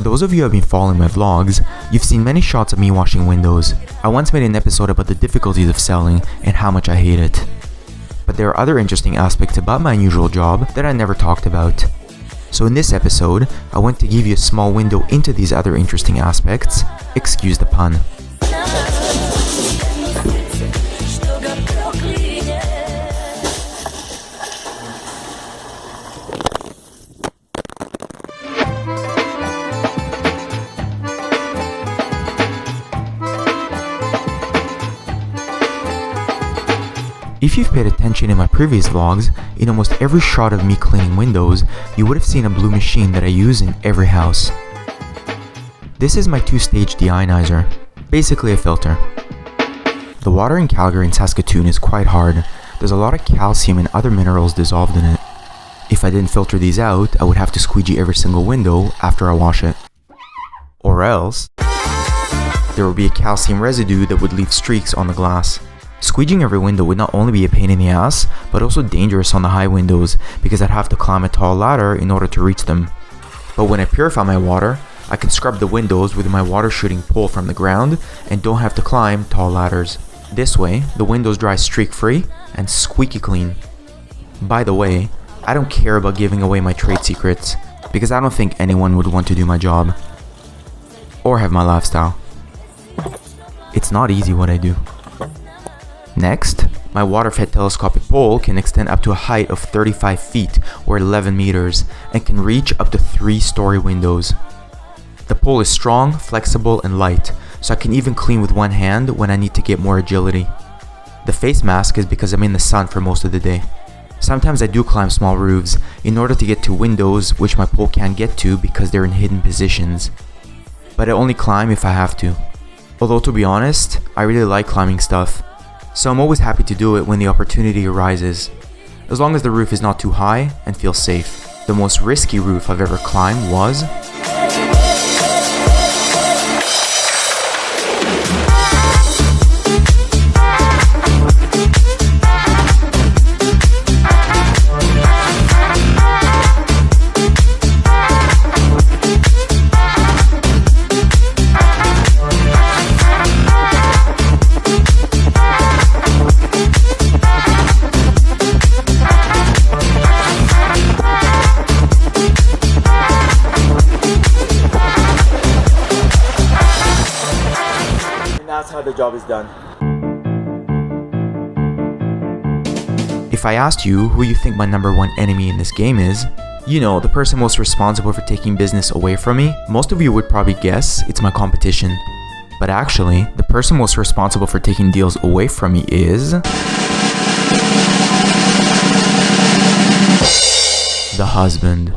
those of you who have been following my vlogs, you've seen many shots of me washing windows. I once made an episode about the difficulties of selling and how much I hate it. But there are other interesting aspects about my unusual job that I never talked about. So in this episode, I want to give you a small window into these other interesting aspects. Excuse the pun. If you've paid attention in my previous vlogs, in almost every shot of me cleaning windows, you would have seen a blue machine that I use in every house. This is my two-stage deionizer, basically a filter. The water in Calgary and Saskatoon is quite hard. There's a lot of calcium and other minerals dissolved in it. If I didn't filter these out, I would have to squeegee every single window after I wash it. Or else, there would be a calcium residue that would leave streaks on the glass. Squeegeeing every window would not only be a pain in the ass, but also dangerous on the high windows because I'd have to climb a tall ladder in order to reach them. But when I purify my water, I can scrub the windows with my water shooting pole from the ground and don't have to climb tall ladders. This way, the windows dry streak free and squeaky clean. By the way, I don't care about giving away my trade secrets because I don't think anyone would want to do my job or have my lifestyle. It's not easy what I do. Next, my water-fed telescopic pole can extend up to a height of 35 feet or 11 meters and can reach up to 3-story windows. The pole is strong, flexible, and light, so I can even clean with one hand when I need to get more agility. The face mask is because I'm in the sun for most of the day. Sometimes I do climb small roofs in order to get to windows which my pole can't get to because they're in hidden positions. But I only climb if I have to. Although to be honest, I really like climbing stuff. So I'm always happy to do it when the opportunity arises, as long as the roof is not too high and feels safe. The most risky roof I've ever climbed was that's how the job is done. If I asked you who you think my number one enemy in this game is, you know, the person most responsible for taking business away from me, most of you would probably guess it's my competition. But actually, the person most responsible for taking deals away from me is the husband.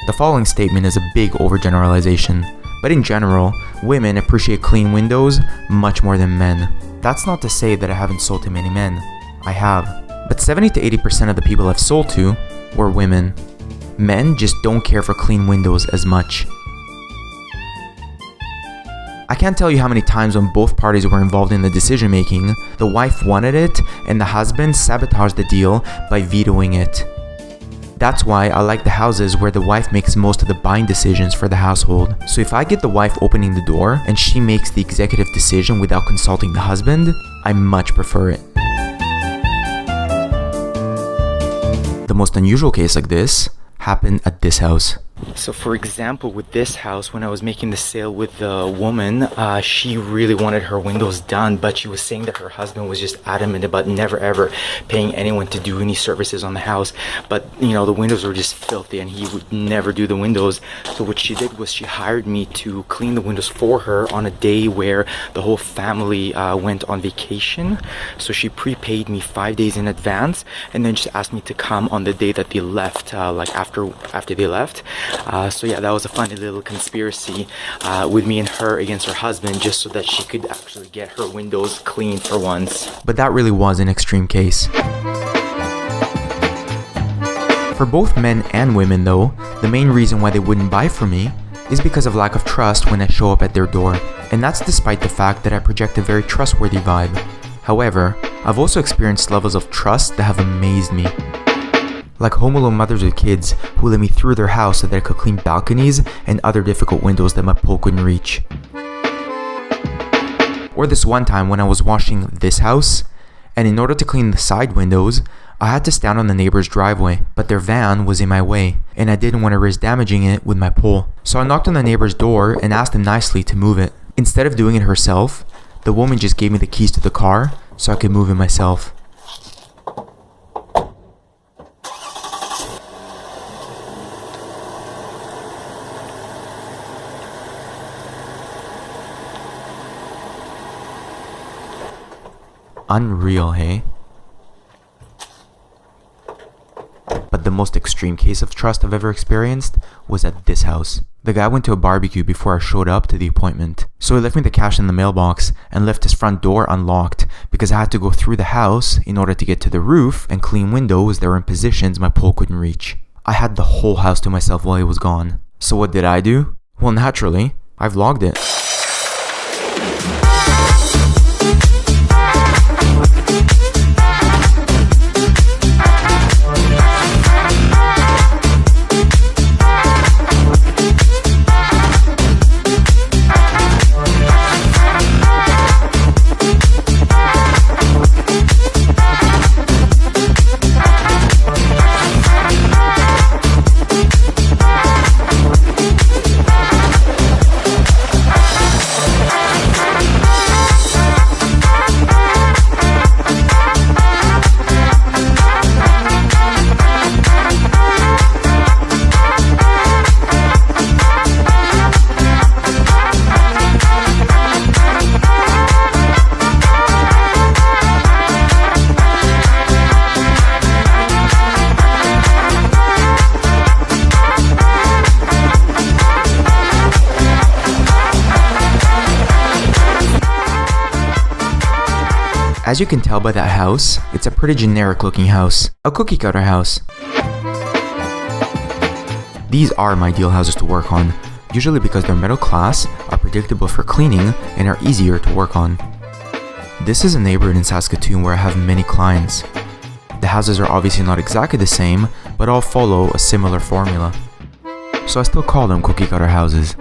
The following statement is a big overgeneralization. But in general, women appreciate clean windows much more than men. That's not to say that I haven't sold to many men. I have. But 70 to 80% of the people I've sold to were women. Men just don't care for clean windows as much. I can't tell you how many times when both parties were involved in the decision making, the wife wanted it and the husband sabotaged the deal by vetoing it. That's why I like the houses where the wife makes most of the buying decisions for the household. So if I get the wife opening the door and she makes the executive decision without consulting the husband, I much prefer it. The most unusual case like this happened at this house. So for example, with this house, when I was making the sale with the woman, she really wanted her windows done, but she was saying that her husband was just adamant about never ever paying anyone to do any services on the house. But you know, the windows were just filthy and he would never do the windows. So what she did was she hired me to clean the windows for her on a day where the whole family went on vacation. So she prepaid me 5 days in advance and then just asked me to come on the day that they left, like after they left. So yeah, that was a funny little conspiracy with me and her against her husband, just so that she could actually get her windows clean for once. But that really was an extreme case. For both men and women though, the main reason why they wouldn't buy from me is because of lack of trust when I show up at their door. And that's despite the fact that I project a very trustworthy vibe. However, I've also experienced levels of trust that have amazed me. like Home Alone mothers with kids who let me through their house so that I could clean balconies and other difficult windows that my pole couldn't reach. Or this one time when I was washing this house, and in order to clean the side windows, I had to stand on the neighbor's driveway, but their van was in my way, and I didn't want to risk damaging it with my pole. So I knocked on the neighbor's door and asked him nicely to move it. Instead of doing it herself, the woman just gave me the keys to the car so I could move it myself. Unreal, hey? But the most extreme case of trust I've ever experienced was at this house. The guy went to a barbecue before I showed up to the appointment. So he left me the cash in the mailbox and left his front door unlocked because I had to go through the house in order to get to the roof and clean windows that were in positions my pole couldn't reach. I had the whole house to myself while he was gone. So what did I do? Well, naturally, I vlogged it. As you can tell by that house, it's a pretty generic looking house. A cookie cutter house. These are my ideal houses to work on, usually because they're middle class, are predictable for cleaning, and are easier to work on. This is a neighborhood in Saskatoon where I have many clients. The houses are obviously not exactly the same, but all follow a similar formula. So I still call them cookie cutter houses.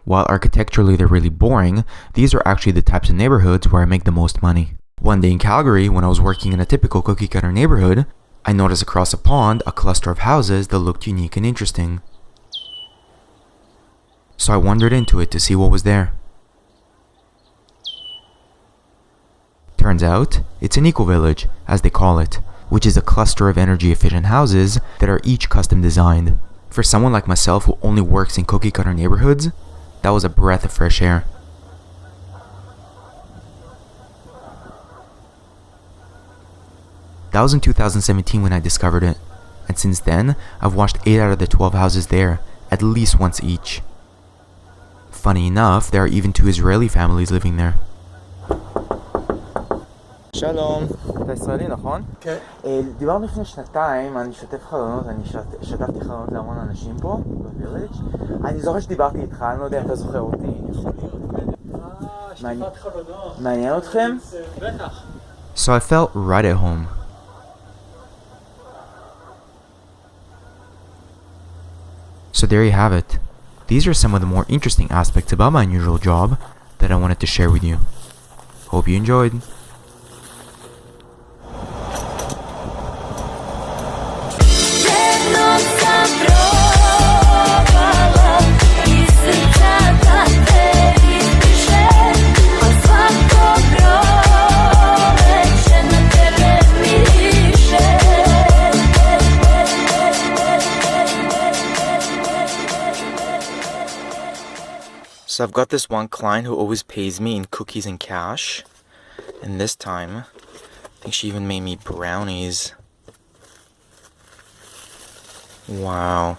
While architecturally they're really boring, these are actually the types of neighborhoods where I make the most money. One day in Calgary, when I was working in a typical cookie cutter neighborhood, I noticed across a pond a cluster of houses that looked unique and interesting. So I wandered into it to see what was there. Turns out, it's an eco-village, as they call it, which is a cluster of energy-efficient houses that are each custom designed. For someone like myself who only works in cookie cutter neighborhoods, that was a breath of fresh air. That was in 2017 when I discovered it, and since then, I've watched 8 out of the 12 houses there, at least once each. Funny enough, there are even 2 Israeli families living there. שלום, אתה ישראלי נכון? כן. דיברנו לפני שנתיים, אני שותף חלונות, אני שתפתי חלונות להמון אנשים פה, בווילג'. אני זוכר שדיברתי איתך, אני לא יודע אם אתה זוכר אותי. שתפת חלונות. מעניין אתכם? בטח. So I felt right at home. So there you have it. These are some of the more interesting aspects about my unusual job that I wanted to share with you. Hope you enjoyed. So I've got this one client who always pays me in cookies and cash. And this time, I think she even made me brownies. Wow.